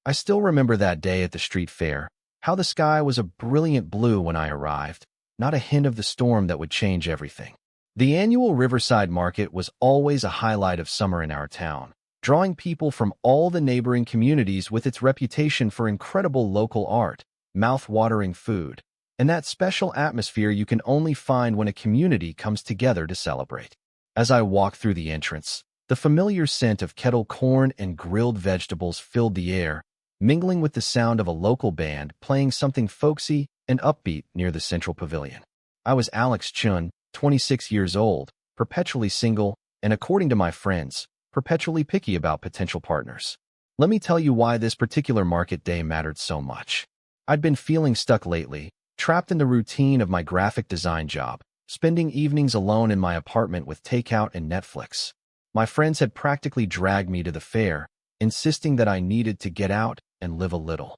I still remember that day at the street fair, how the sky was a brilliant blue when I arrived, not a hint of the storm that would change everything. The annual Riverside Market was always a highlight of summer in our town, drawing people from all the neighboring communities with its reputation for incredible local art, mouth-watering food, and that special atmosphere you can only find when a community comes together to celebrate. As I walked through the entrance, the familiar scent of kettle corn and grilled vegetables filled the air, mingling with the sound of a local band playing something folksy and upbeat near the central pavilion. I was Alex Chun, 26 years old, perpetually single, and according to my friends, perpetually picky about potential partners. Let me tell you why this particular market day mattered so much. I'd been feeling stuck lately, trapped in the routine of my graphic design job, spending evenings alone in my apartment with takeout and Netflix. My friends had practically dragged me to the fair, insisting that I needed to get out and live a little.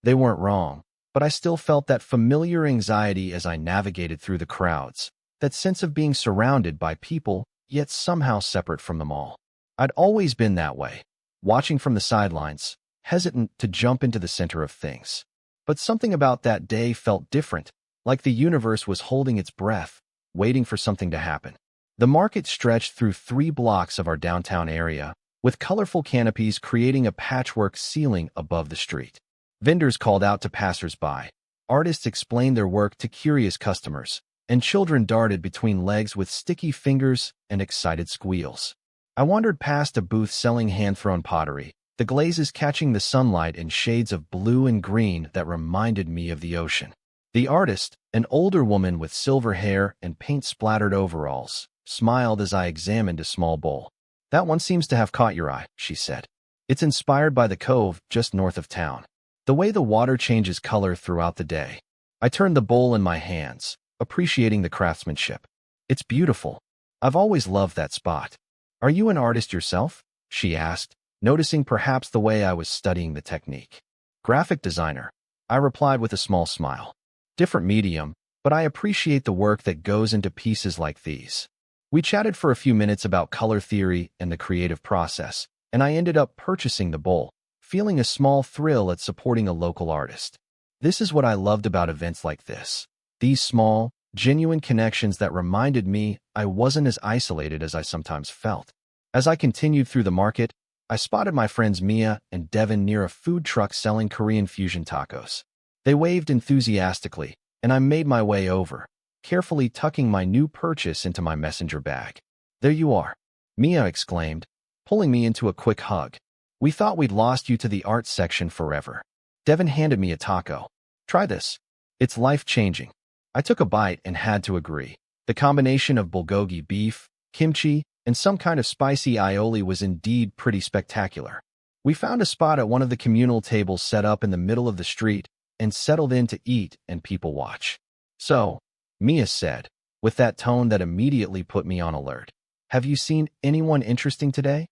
They weren't wrong, but I still felt that familiar anxiety as I navigated through the crowds, that sense of being surrounded by people, yet somehow separate from them all. I'd always been that way, watching from the sidelines, hesitant to jump into the center of things. But something about that day felt different, like the universe was holding its breath, waiting for something to happen. The market stretched through 3 blocks of our downtown area, with colorful canopies creating a patchwork ceiling above the street. Vendors called out to passers-by, artists explained their work to curious customers, and children darted between legs with sticky fingers and excited squeals. I wandered past a booth selling hand-thrown pottery, the glazes catching the sunlight in shades of blue and green that reminded me of the ocean. The artist, an older woman with silver hair and paint-splattered overalls, smiled as I examined a small bowl. "That one seems to have caught your eye," she said. "It's inspired by the cove just north of town. The way the water changes color throughout the day." I turned the bowl in my hands, appreciating the craftsmanship. "It's beautiful. I've always loved that spot." "Are you an artist yourself?" she asked, noticing perhaps the way I was studying the technique. "Graphic designer," I replied with a small smile. "Different medium, but I appreciate the work that goes into pieces like these." We chatted for a few minutes about color theory and the creative process, and I ended up purchasing the bowl, feeling a small thrill at supporting a local artist. This is what I loved about events like this. These small, genuine connections that reminded me I wasn't as isolated as I sometimes felt. As I continued through the market, I spotted my friends Mia and Devin near a food truck selling Korean fusion tacos. They waved enthusiastically, and I made my way over, carefully tucking my new purchase into my messenger bag. "There you are," Mia exclaimed, pulling me into a quick hug. "We thought we'd lost you to the art section forever." Devin handed me a taco. "Try this. It's life-changing." I took a bite and had to agree. The combination of bulgogi beef, kimchi, and some kind of spicy aioli was indeed pretty spectacular. We found a spot at one of the communal tables set up in the middle of the street and settled in to eat and people watch. "So," Mia said, with that tone that immediately put me on alert, "have you seen anyone interesting today?"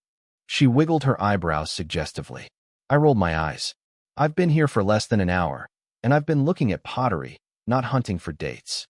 She wiggled her eyebrows suggestively. I rolled my eyes. "I've been here for less than an hour, and I've been looking at pottery, not hunting for dates."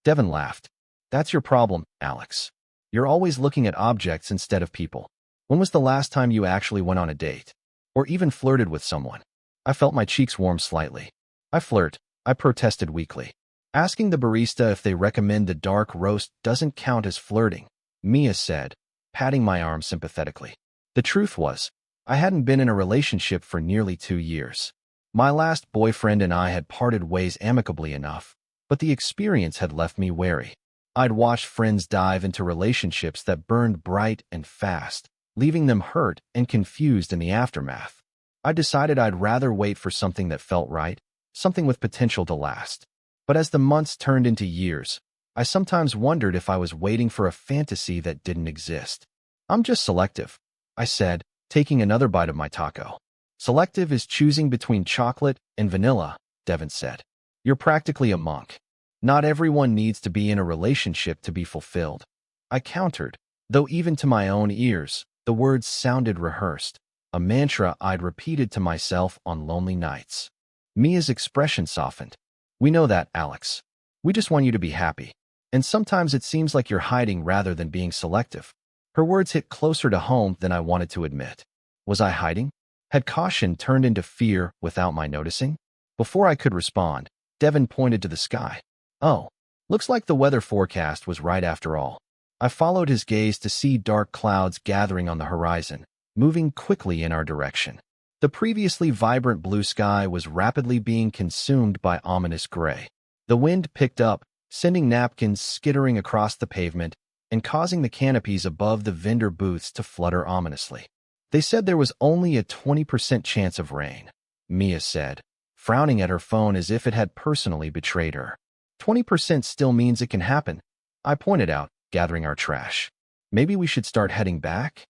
Devin laughed. "That's your problem, Alex. You're always looking at objects instead of people. When was the last time you actually went on a date? Or even flirted with someone?" I felt my cheeks warm slightly. "I flirt," I protested weakly. "Asking the barista if they recommend the dark roast doesn't count as flirting," Mia said, patting my arm sympathetically. The truth was, I hadn't been in a relationship for nearly 2 years. My last boyfriend and I had parted ways amicably enough, but the experience had left me wary. I'd watched friends dive into relationships that burned bright and fast, leaving them hurt and confused in the aftermath. I decided I'd rather wait for something that felt right, something with potential to last. But as the months turned into years, I sometimes wondered if I was waiting for a fantasy that didn't exist. "I'm just selective," I said, taking another bite of my taco. "Selective is choosing between chocolate and vanilla," Devin said. "You're practically a monk. Not everyone needs to be in a relationship to be fulfilled." I countered, though even to my own ears, the words sounded rehearsed, a mantra I'd repeated to myself on lonely nights. Mia's expression softened. "We know that, Alex. We just want you to be happy. And sometimes it seems like you're hiding rather than being selective." Her words hit closer to home than I wanted to admit. Was I hiding? Had caution turned into fear without my noticing? Before I could respond, Devin pointed to the sky. Oh, looks like the weather forecast was right after all. I followed his gaze to see dark clouds gathering on the horizon, moving quickly in our direction. The previously vibrant blue sky was rapidly being consumed by ominous gray. The wind picked up, sending napkins skittering across the pavement and causing the canopies above the vendor booths to flutter ominously. They said there was only a 20% chance of rain, Mia said, frowning at her phone as if it had personally betrayed her. 20% still means it can happen, I pointed out, gathering our trash. Maybe we should start heading back?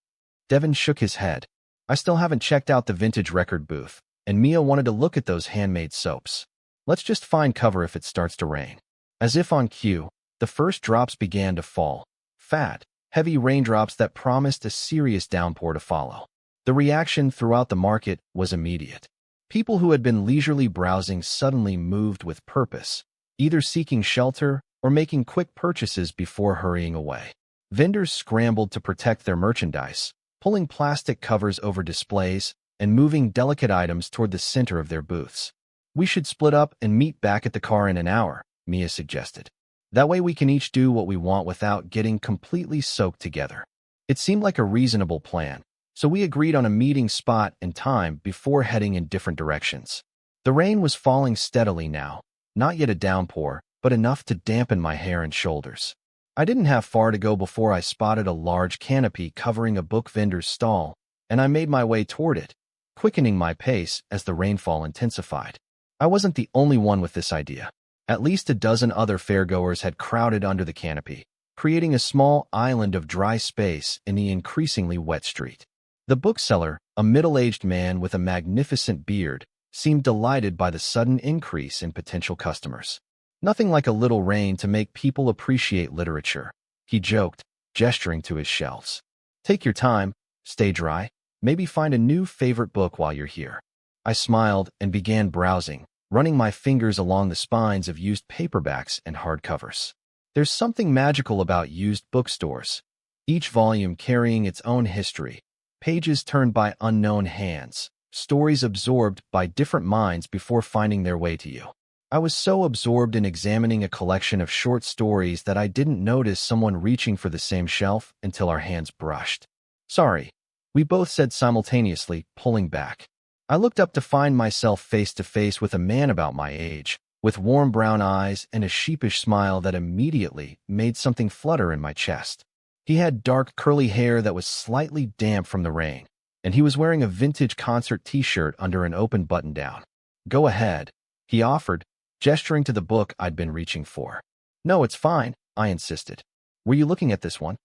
Devin shook his head. I still haven't checked out the vintage record booth, and Mia wanted to look at those handmade soaps. Let's just find cover if it starts to rain. As if on cue, the first drops began to fall. Fat, heavy raindrops that promised a serious downpour to follow. The reaction throughout the market was immediate. People who had been leisurely browsing suddenly moved with purpose, either seeking shelter or making quick purchases before hurrying away. Vendors scrambled to protect their merchandise, pulling plastic covers over displays and moving delicate items toward the center of their booths. We should split up and meet back at the car in an hour, Mia suggested. That way we can each do what we want without getting completely soaked together. It seemed like a reasonable plan, so we agreed on a meeting spot and time before heading in different directions. The rain was falling steadily now, not yet a downpour, but enough to dampen my hair and shoulders. I didn't have far to go before I spotted a large canopy covering a book vendor's stall, and I made my way toward it, quickening my pace as the rainfall intensified. I wasn't the only one with this idea. At least a dozen other fairgoers had crowded under the canopy, creating a small island of dry space in the increasingly wet street. The bookseller, a middle-aged man with a magnificent beard, seemed delighted by the sudden increase in potential customers. Nothing like a little rain to make people appreciate literature, he joked, gesturing to his shelves. Take your time, stay dry, maybe find a new favorite book while you're here. I smiled and began browsing, running my fingers along the spines of used paperbacks and hardcovers. There's something magical about used bookstores, each volume carrying its own history, pages turned by unknown hands, stories absorbed by different minds before finding their way to you. I was so absorbed in examining a collection of short stories that I didn't notice someone reaching for the same shelf until our hands brushed. Sorry, we both said simultaneously, pulling back. I looked up to find myself face to face with a man about my age, with warm brown eyes and a sheepish smile that immediately made something flutter in my chest. He had dark curly hair that was slightly damp from the rain, and he was wearing a vintage concert t-shirt under an open button-down. Go ahead, he offered, gesturing to the book I'd been reaching for. No, it's fine, I insisted. Were you looking at this one?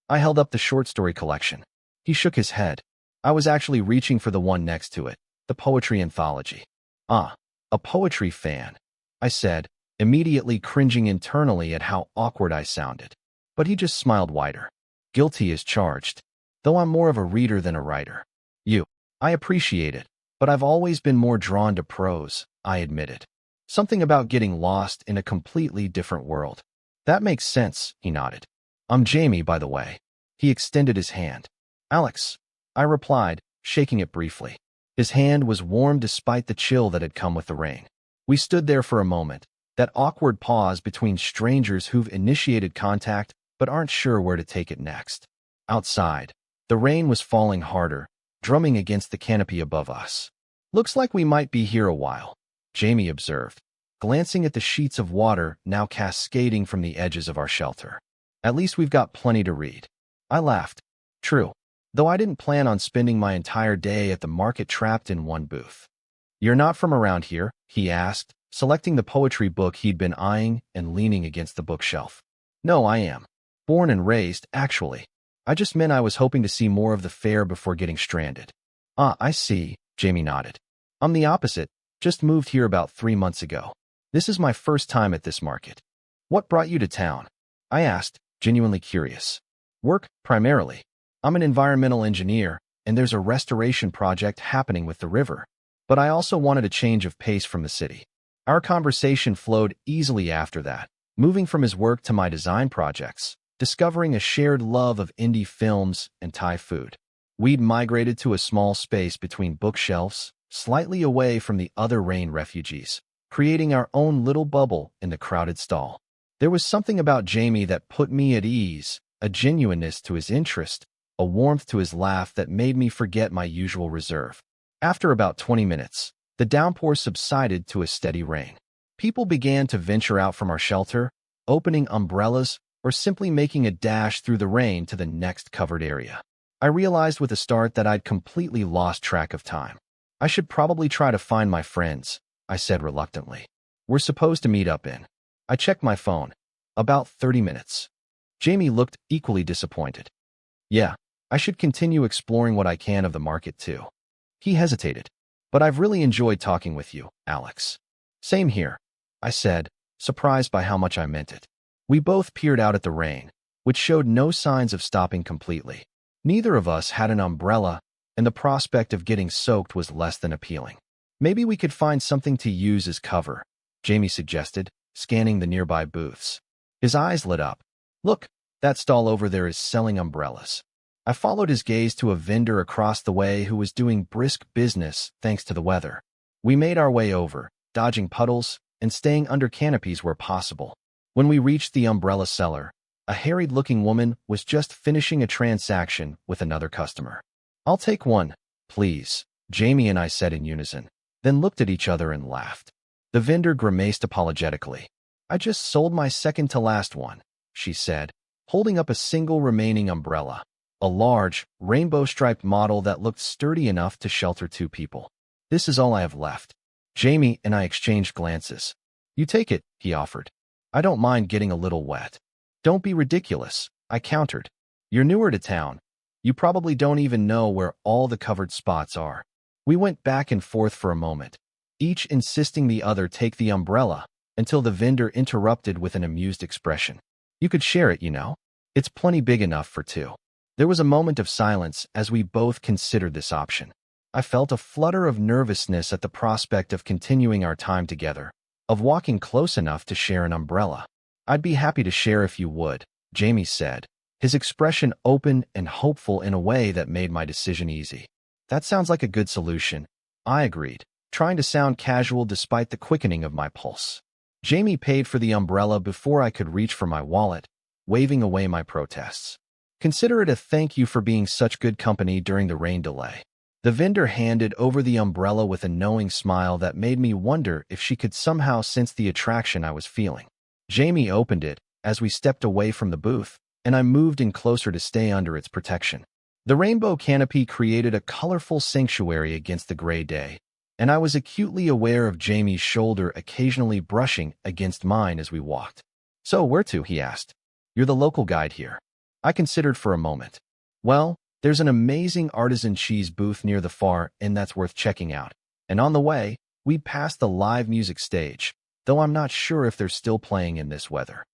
I held up the short story collection. He shook his head. I was actually reaching for the one next to it, the poetry anthology. Ah, a poetry fan, I said, immediately cringing internally at how awkward I sounded. But he just smiled wider. Guilty as charged, though I'm more of a reader than a writer. I appreciate it, but I've always been more drawn to prose, I admitted. Something about getting lost in a completely different world. That makes sense, he nodded. I'm Jamie, by the way. He extended his hand. Alex, I replied, shaking it briefly. His hand was warm despite the chill that had come with the rain. We stood there for a moment, that awkward pause between strangers who've initiated contact but aren't sure where to take it next. Outside, the rain was falling harder, drumming against the canopy above us. Looks like we might be here a while, Jamie observed, glancing at the sheets of water now cascading from the edges of our shelter. At least we've got plenty to read. I laughed. True, though I didn't plan on spending my entire day at the market trapped in one booth. You're not from around here, he asked, selecting the poetry book he'd been eyeing and leaning against the bookshelf. No, I am. Born and raised, actually. I just meant I was hoping to see more of the fair before getting stranded. Ah, I see, Jamie nodded. I'm the opposite, just moved here about 3 months ago. This is my first time at this market. What brought you to town? I asked, genuinely curious. Work, primarily. I'm an environmental engineer, and there's a restoration project happening with the river. But I also wanted a change of pace from the city. Our conversation flowed easily after that, moving from his work to my design projects, discovering a shared love of indie films and Thai food. We'd migrated to a small space between bookshelves, slightly away from the other rain refugees, creating our own little bubble in the crowded stall. There was something about Jamie that put me at ease, a genuineness to his interest, a warmth to his laugh that made me forget my usual reserve. After about 20 minutes, the downpour subsided to a steady rain. People began to venture out from our shelter, opening umbrellas or simply making a dash through the rain to the next covered area. I realized with a start that I'd completely lost track of time. I should probably try to find my friends, I said reluctantly. We're supposed to meet up in. I checked my phone. About 30 minutes. Jamie looked equally disappointed. Yeah, I should continue exploring what I can of the market too. He hesitated. But I've really enjoyed talking with you, Alex. Same here, I said, surprised by how much I meant it. We both peered out at the rain, which showed no signs of stopping completely. Neither of us had an umbrella, and the prospect of getting soaked was less than appealing. Maybe we could find something to use as cover, Jamie suggested, scanning the nearby booths. His eyes lit up. Look, that stall over there is selling umbrellas. I followed his gaze to a vendor across the way who was doing brisk business thanks to the weather. We made our way over, dodging puddles and staying under canopies where possible. When we reached the umbrella seller, a harried-looking woman was just finishing a transaction with another customer. I'll take one, please, Jamie and I said in unison, then looked at each other and laughed. The vendor grimaced apologetically. I just sold my second-to-last one, she said, holding up a single remaining umbrella, a large, rainbow-striped model that looked sturdy enough to shelter two people. This is all I have left. Jamie and I exchanged glances. You take it, he offered. I don't mind getting a little wet. Don't be ridiculous, I countered. You're newer to town. You probably don't even know where all the covered spots are. We went back and forth for a moment, each insisting the other take the umbrella, until the vendor interrupted with an amused expression. You could share it, you know. It's plenty big enough for two. There was a moment of silence as we both considered this option. I felt a flutter of nervousness at the prospect of continuing our time together, of walking close enough to share an umbrella. I'd be happy to share if you would, Jamie said, his expression open and hopeful in a way that made my decision easy. That sounds like a good solution, I agreed, trying to sound casual despite the quickening of my pulse. Jamie paid for the umbrella before I could reach for my wallet, waving away my protests. Consider it a thank you for being such good company during the rain delay. The vendor handed over the umbrella with a knowing smile that made me wonder if she could somehow sense the attraction I was feeling. Jamie opened it as we stepped away from the booth, and I moved in closer to stay under its protection. The rainbow canopy created a colorful sanctuary against the gray day, and I was acutely aware of Jamie's shoulder occasionally brushing against mine as we walked. So where to, he asked. You're the local guide here. I considered for a moment. Well, there's an amazing artisan cheese booth near the far end that's worth checking out. And on the way, we passed the live music stage, though I'm not sure if they're still playing in this weather.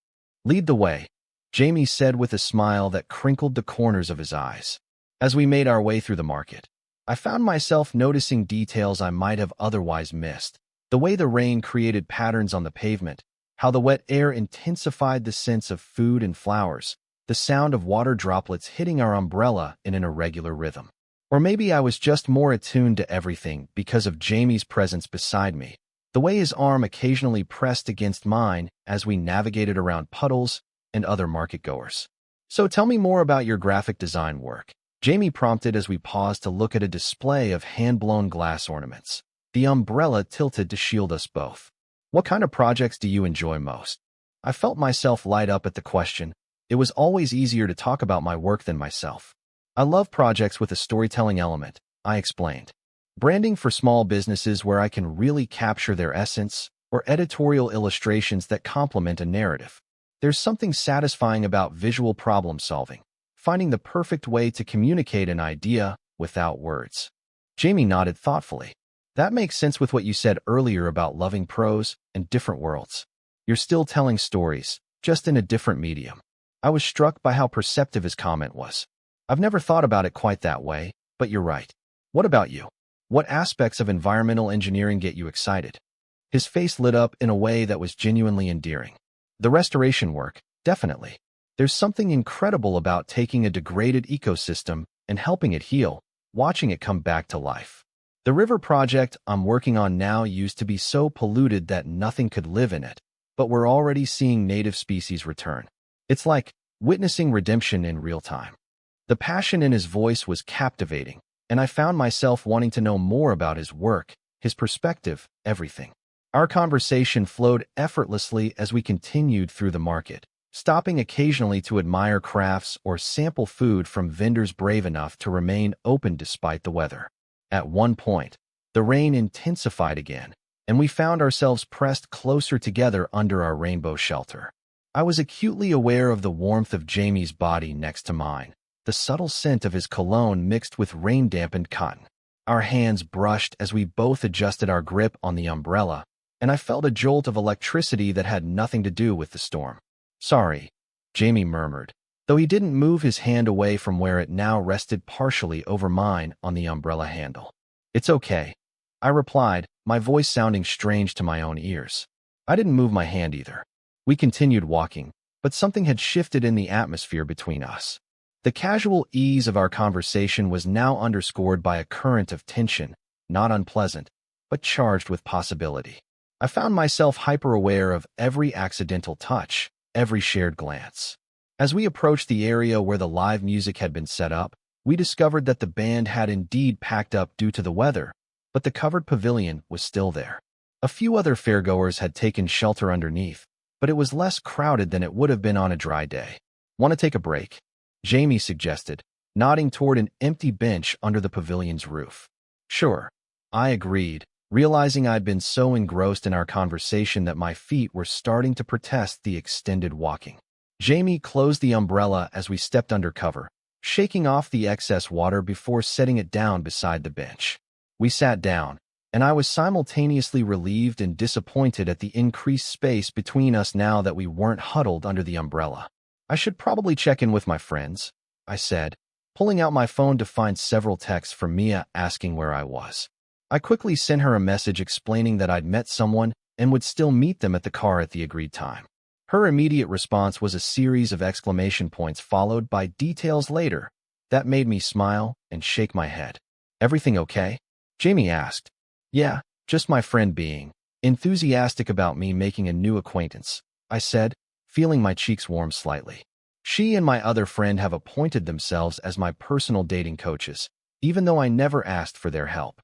Lead the way, Jamie said with a smile that crinkled the corners of his eyes. As we made our way through the market, I found myself noticing details I might have otherwise missed. The way the rain created patterns on the pavement, how the wet air intensified the sense of food and flowers, the sound of water droplets hitting our umbrella in an irregular rhythm. Or maybe I was just more attuned to everything because of Jamie's presence beside me, the way his arm occasionally pressed against mine as we navigated around puddles and other marketgoers. So tell me more about your graphic design work, Jamie prompted as we paused to look at a display of hand-blown glass ornaments, the umbrella tilted to shield us both. What kind of projects do you enjoy most? I felt myself light up at the question. It was always easier to talk about my work than myself. I love projects with a storytelling element, I explained. Branding for small businesses where I can really capture their essence, or editorial illustrations that complement a narrative. There's something satisfying about visual problem solving, finding the perfect way to communicate an idea without words. Jamie nodded thoughtfully. That makes sense with what you said earlier about loving prose and different worlds. You're still telling stories, just in a different medium. I was struck by how perceptive his comment was. I've never thought about it quite that way, but you're right. What about you? What aspects of environmental engineering get you excited? His face lit up in a way that was genuinely endearing. The restoration work, definitely. There's something incredible about taking a degraded ecosystem and helping it heal, watching it come back to life. The river project I'm working on now used to be so polluted that nothing could live in it, but we're already seeing native species return. It's like witnessing redemption in real time. The passion in his voice was captivating, and I found myself wanting to know more about his work, his perspective, everything. Our conversation flowed effortlessly as we continued through the market, stopping occasionally to admire crafts or sample food from vendors brave enough to remain open despite the weather. At one point, the rain intensified again, and we found ourselves pressed closer together under our rainbow shelter. I was acutely aware of the warmth of Jamie's body next to mine, the subtle scent of his cologne mixed with rain-dampened cotton. Our hands brushed as we both adjusted our grip on the umbrella, and I felt a jolt of electricity that had nothing to do with the storm. "Sorry," Jamie murmured, though he didn't move his hand away from where it now rested partially over mine on the umbrella handle. "It's okay," I replied, my voice sounding strange to my own ears. I didn't move my hand either. We continued walking, but something had shifted in the atmosphere between us. The casual ease of our conversation was now underscored by a current of tension, not unpleasant, but charged with possibility. I found myself hyper-aware of every accidental touch, every shared glance. As we approached the area where the live music had been set up, we discovered that the band had indeed packed up due to the weather, but the covered pavilion was still there. A few other fairgoers had taken shelter underneath, but it was less crowded than it would have been on a dry day. "Want to take a break?" Jamie suggested, nodding toward an empty bench under the pavilion's roof. "Sure," I agreed, realizing I'd been so engrossed in our conversation that my feet were starting to protest the extended walking. Jamie closed the umbrella as we stepped under cover, shaking off the excess water before setting it down beside the bench. We sat down, and I was simultaneously relieved and disappointed at the increased space between us now that we weren't huddled under the umbrella. "I should probably check in with my friends," I said, pulling out my phone to find several texts from Mia asking where I was. I quickly sent her a message explaining that I'd met someone and would still meet them at the car at the agreed time. Her immediate response was a series of exclamation points followed by details later. That made me smile and shake my head. "Everything okay?" Jamie asked. "Yeah, just my friend being enthusiastic about me making a new acquaintance," I said, feeling my cheeks warm slightly. "She and my other friend have appointed themselves as my personal dating coaches, even though I never asked for their help."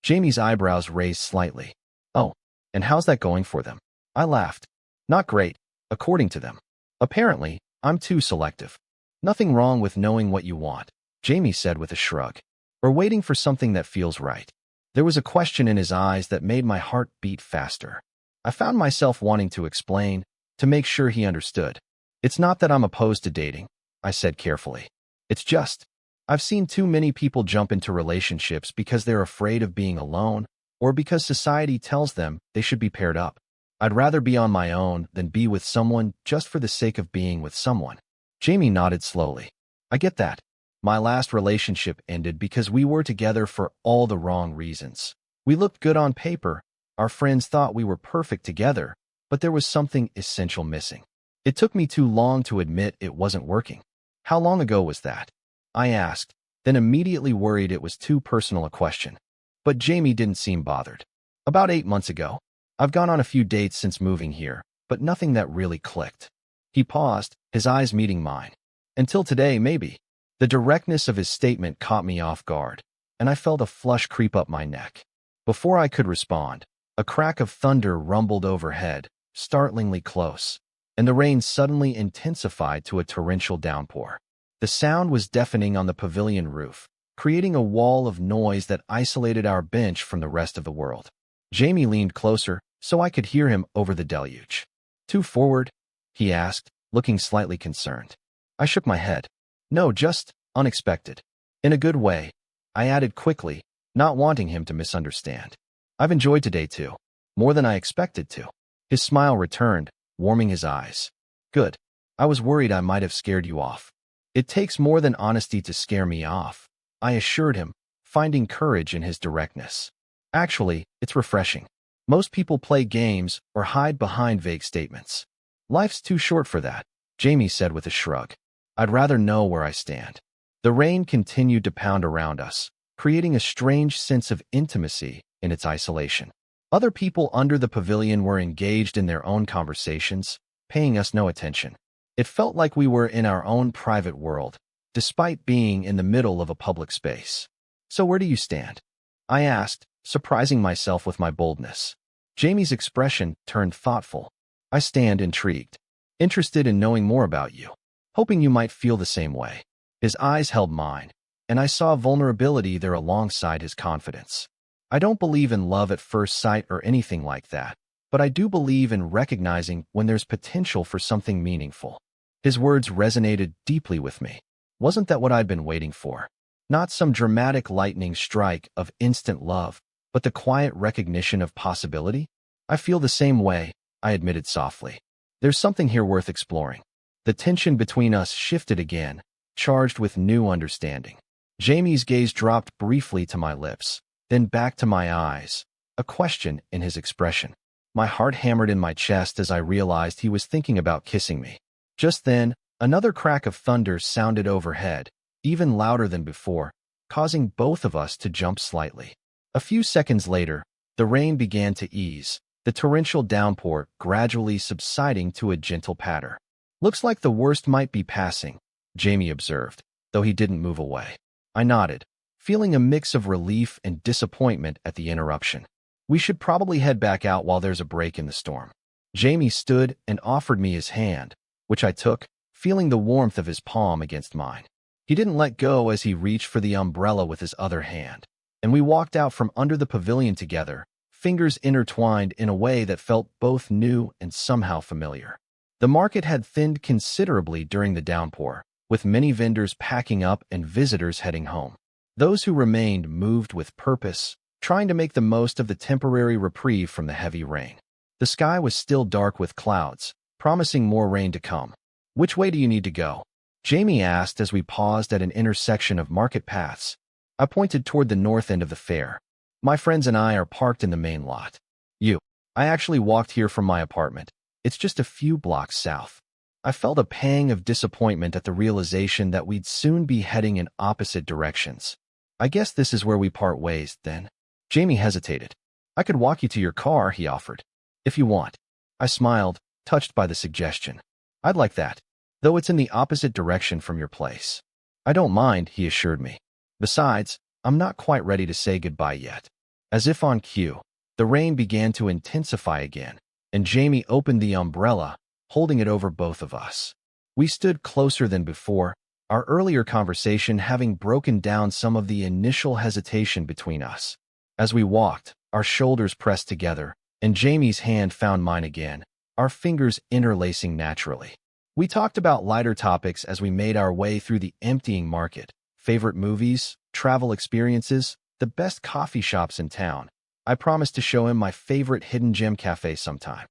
Jamie's eyebrows raised slightly. "Oh, and how's that going for them?" I laughed. "Not great, according to them. Apparently, I'm too selective." "Nothing wrong with knowing what you want," Jamie said with a shrug. "Or waiting for something that feels right." There was a question in his eyes that made my heart beat faster. I found myself wanting to explain, to make sure he understood. "It's not that I'm opposed to dating," I said carefully. "It's just, I've seen too many people jump into relationships because they're afraid of being alone, or because society tells them they should be paired up. I'd rather be on my own than be with someone just for the sake of being with someone." Jamie nodded slowly. "I get that. My last relationship ended because we were together for all the wrong reasons. We looked good on paper, our friends thought we were perfect together, but there was something essential missing. It took me too long to admit it wasn't working." "How long ago was that?" I asked, then immediately worried it was too personal a question. But Jamie didn't seem bothered. "About 8 months ago. I've gone on a few dates since moving here, but nothing that really clicked." He paused, his eyes meeting mine. "Until today, maybe." The directness of his statement caught me off guard, and I felt a flush creep up my neck. Before I could respond, a crack of thunder rumbled overhead, startlingly close, and the rain suddenly intensified to a torrential downpour. The sound was deafening on the pavilion roof, creating a wall of noise that isolated our bench from the rest of the world. Jamie leaned closer, so I could hear him over the deluge. "Too forward?" he asked, looking slightly concerned. I shook my head. "No, just unexpected. In a good way," I added quickly, not wanting him to misunderstand. "I've enjoyed today too. More than I expected to." His smile returned, warming his eyes. "Good. I was worried I might have scared you off." "It takes more than honesty to scare me off," I assured him, finding courage in his directness. "Actually, it's refreshing. Most people play games or hide behind vague statements. Life's too short for that," Jamie said with a shrug. "I'd rather know where I stand." The rain continued to pound around us, creating a strange sense of intimacy in its isolation. Other people under the pavilion were engaged in their own conversations, paying us no attention. It felt like we were in our own private world, despite being in the middle of a public space. "So where do you stand?" I asked, surprising myself with my boldness. Jamie's expression turned thoughtful. "I stand intrigued, interested in knowing more about you, hoping you might feel the same way." His eyes held mine, and I saw vulnerability there alongside his confidence. I don't believe in love at first sight or anything like that, but I do believe in recognizing when there's potential for something meaningful. His words resonated deeply with me. Wasn't that what I'd been waiting for? Not some dramatic lightning strike of instant love, but the quiet recognition of possibility? "I feel the same way," I admitted softly. "There's something here worth exploring." The tension between us shifted again, charged with new understanding. Jamie's gaze dropped briefly to my lips, then back to my eyes, a question in his expression. My heart hammered in my chest as I realized he was thinking about kissing me. Just then, another crack of thunder sounded overhead, even louder than before, causing both of us to jump slightly. A few seconds later, the rain began to ease, the torrential downpour gradually subsiding to a gentle patter. "Looks like the worst might be passing," Jamie observed, though he didn't move away. I nodded, feeling a mix of relief and disappointment at the interruption. "We should probably head back out while there's a break in the storm." Jamie stood and offered me his hand, which I took, feeling the warmth of his palm against mine. He didn't let go as he reached for the umbrella with his other hand, and we walked out from under the pavilion together, fingers intertwined in a way that felt both new and somehow familiar. The market had thinned considerably during the downpour, with many vendors packing up and visitors heading home. Those who remained moved with purpose, trying to make the most of the temporary reprieve from the heavy rain. The sky was still dark with clouds, promising more rain to come. "Which way do you need to go?" Jamie asked as we paused at an intersection of market paths. I pointed toward the north end of the fair. "My friends and I are parked in the main lot." "You?" "I actually walked here from my apartment. It's just a few blocks south." I felt a pang of disappointment at the realization that we'd soon be heading in opposite directions. "I guess this is where we part ways, then." Jamie hesitated. "I could walk you to your car," he offered. "If you want." I smiled, touched by the suggestion. "I'd like that, though it's in the opposite direction from your place." "I don't mind," he assured me. "Besides, I'm not quite ready to say goodbye yet." As if on cue, the rain began to intensify again, and Jamie opened the umbrella, holding it over both of us. We stood closer than before, our earlier conversation having broken down some of the initial hesitation between us. As we walked, our shoulders pressed together, and Jamie's hand found mine again, our fingers interlacing naturally. We talked about lighter topics as we made our way through the emptying market, favorite movies, travel experiences, the best coffee shops in town. I promised to show him my favorite hidden gem cafe sometime.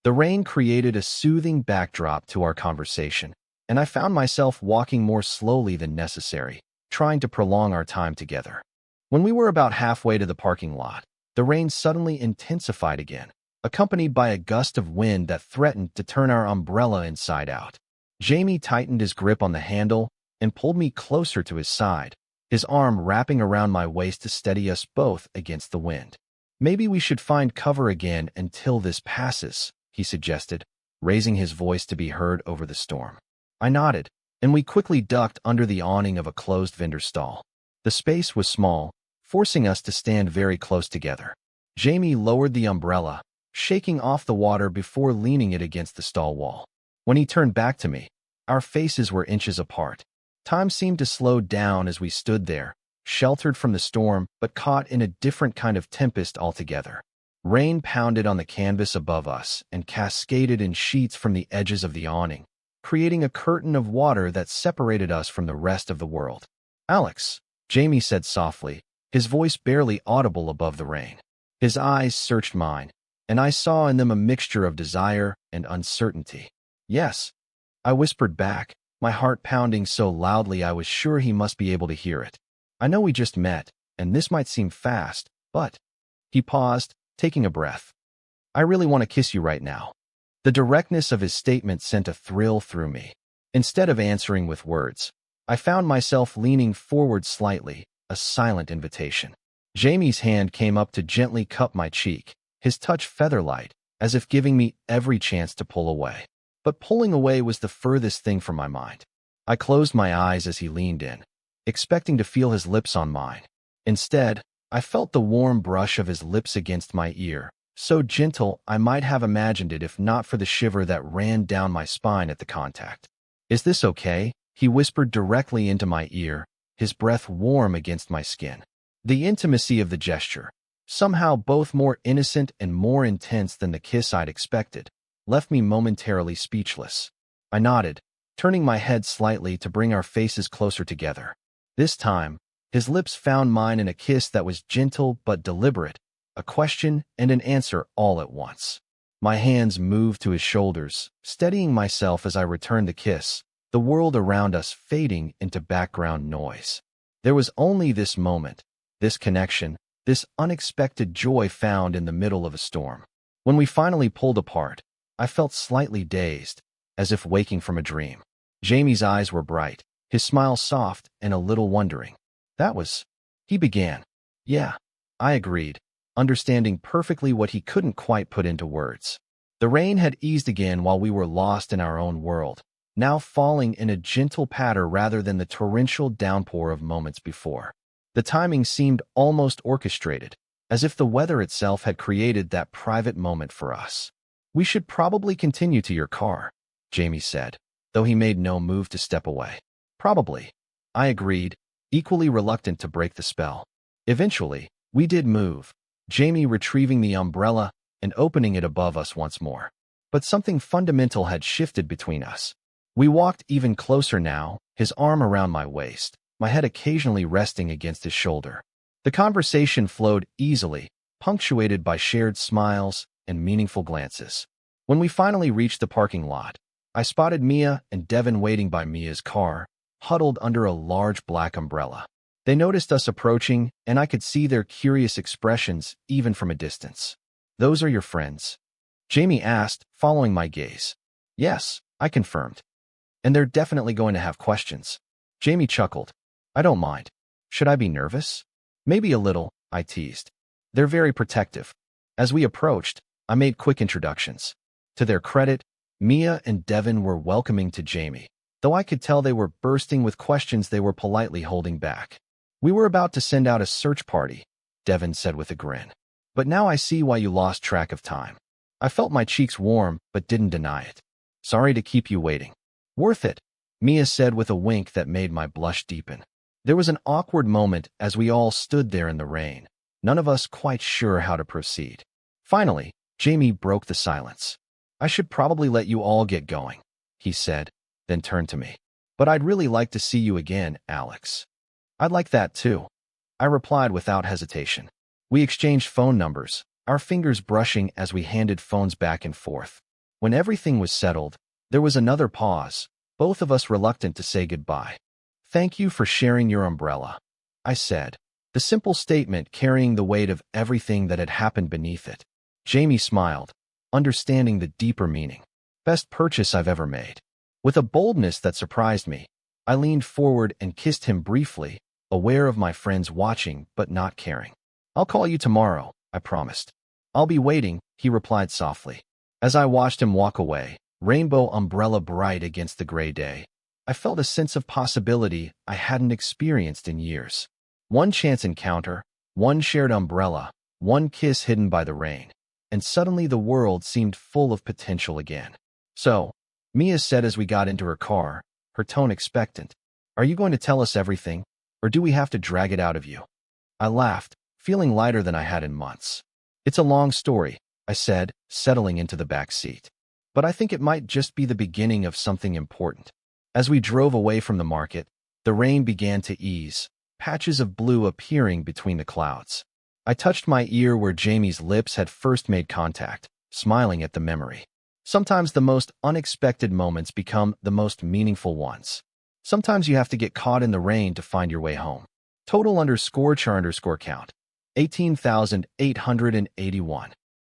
The rain created a soothing backdrop to our conversation, and I found myself walking more slowly than necessary, trying to prolong our time together. When we were about halfway to the parking lot, the rain suddenly intensified again, accompanied by a gust of wind that threatened to turn our umbrella inside out. Jamie tightened his grip on the handle and pulled me closer to his side, his arm wrapping around my waist to steady us both against the wind. "Maybe we should find cover again until this passes," he suggested, raising his voice to be heard over the storm. I nodded, and we quickly ducked under the awning of a closed vendor stall. The space was small, forcing us to stand very close together. Jamie lowered the umbrella, shaking off the water before leaning it against the stall wall. When he turned back to me, our faces were inches apart. Time seemed to slow down as we stood there, sheltered from the storm but caught in a different kind of tempest altogether. Rain pounded on the canvas above us and cascaded in sheets from the edges of the awning, creating a curtain of water that separated us from the rest of the world. "Alex," Jamie said softly, his voice barely audible above the rain. His eyes searched mine, and I saw in them a mixture of desire and uncertainty. "Yes," I whispered back, my heart pounding so loudly I was sure he must be able to hear it. "I know we just met, and this might seem fast, but—" He paused, taking a breath. "I really want to kiss you right now." The directness of his statement sent a thrill through me. Instead of answering with words, I found myself leaning forward slightly, a silent invitation. Jamie's hand came up to gently cup my cheek, his touch feather-light, as if giving me every chance to pull away. But pulling away was the furthest thing from my mind. I closed my eyes as he leaned in, expecting to feel his lips on mine. Instead, I felt the warm brush of his lips against my ear, so gentle I might have imagined it if not for the shiver that ran down my spine at the contact. "Is this okay?" he whispered directly into my ear, his breath warm against my skin. The intimacy of the gesture, somehow both more innocent and more intense than the kiss I'd expected, left me momentarily speechless. I nodded, turning my head slightly to bring our faces closer together. This time, his lips found mine in a kiss that was gentle but deliberate, a question and an answer all at once. My hands moved to his shoulders, steadying myself as I returned the kiss, the world around us fading into background noise. There was only this moment, this connection, this unexpected joy found in the middle of a storm. When we finally pulled apart, I felt slightly dazed, as if waking from a dream. Jamie's eyes were bright, his smile soft and a little wondering. "That was..." he began. "Yeah," I agreed, understanding perfectly what he couldn't quite put into words. The rain had eased again while we were lost in our own world, now falling in a gentle patter rather than the torrential downpour of moments before. The timing seemed almost orchestrated, as if the weather itself had created that private moment for us. "We should probably continue to your car," Jamie said, though he made no move to step away. "Probably," I agreed, equally reluctant to break the spell. Eventually, we did move, Jamie retrieving the umbrella and opening it above us once more. But something fundamental had shifted between us. We walked even closer now, his arm around my waist, my head occasionally resting against his shoulder. The conversation flowed easily, punctuated by shared smiles and meaningful glances. When we finally reached the parking lot, I spotted Mia and Devin waiting by Mia's car, huddled under a large black umbrella. They noticed us approaching, and I could see their curious expressions even from a distance. "Those are your friends?" Jamie asked, following my gaze. "Yes," I confirmed. "And they're definitely going to have questions." Jamie chuckled. "I don't mind. Should I be nervous?" "Maybe a little," I teased. "They're very protective." As we approached, I made quick introductions. To their credit, Mia and Devin were welcoming to Jamie, though I could tell they were bursting with questions they were politely holding back. "We were about to send out a search party," Devin said with a grin. "But now I see why you lost track of time." I felt my cheeks warm, but didn't deny it. "Sorry to keep you waiting." "Worth it," Mia said with a wink that made my blush deepen. There was an awkward moment as we all stood there in the rain, none of us quite sure how to proceed. Finally, Jamie broke the silence. "I should probably let you all get going," he said, then turned to me. "But I'd really like to see you again, Alex." "I'd like that too," I replied without hesitation. We exchanged phone numbers, our fingers brushing as we handed phones back and forth. When everything was settled, there was another pause, both of us reluctant to say goodbye. "Thank you for sharing your umbrella," I said, the simple statement carrying the weight of everything that had happened beneath it. Jamie smiled, understanding the deeper meaning. "Best purchase I've ever made." With a boldness that surprised me, I leaned forward and kissed him briefly, aware of my friends watching but not caring. "I'll call you tomorrow," I promised. "I'll be waiting," he replied softly. As I watched him walk away, rainbow umbrella bright against the gray day, I felt a sense of possibility I hadn't experienced in years. One chance encounter, one shared umbrella, one kiss hidden by the rain, and suddenly the world seemed full of potential again. "So," Mia said as we got into her car, her tone expectant, "are you going to tell us everything, or do we have to drag it out of you?" I laughed, feeling lighter than I had in months. "It's a long story," I said, settling into the back seat. "But I think it might just be the beginning of something important." As we drove away from the market, the rain began to ease, patches of blue appearing between the clouds. I touched my ear where Jamie's lips had first made contact, smiling at the memory. Sometimes the most unexpected moments become the most meaningful ones. Sometimes you have to get caught in the rain to find your way home. Total _char_count. 18,881.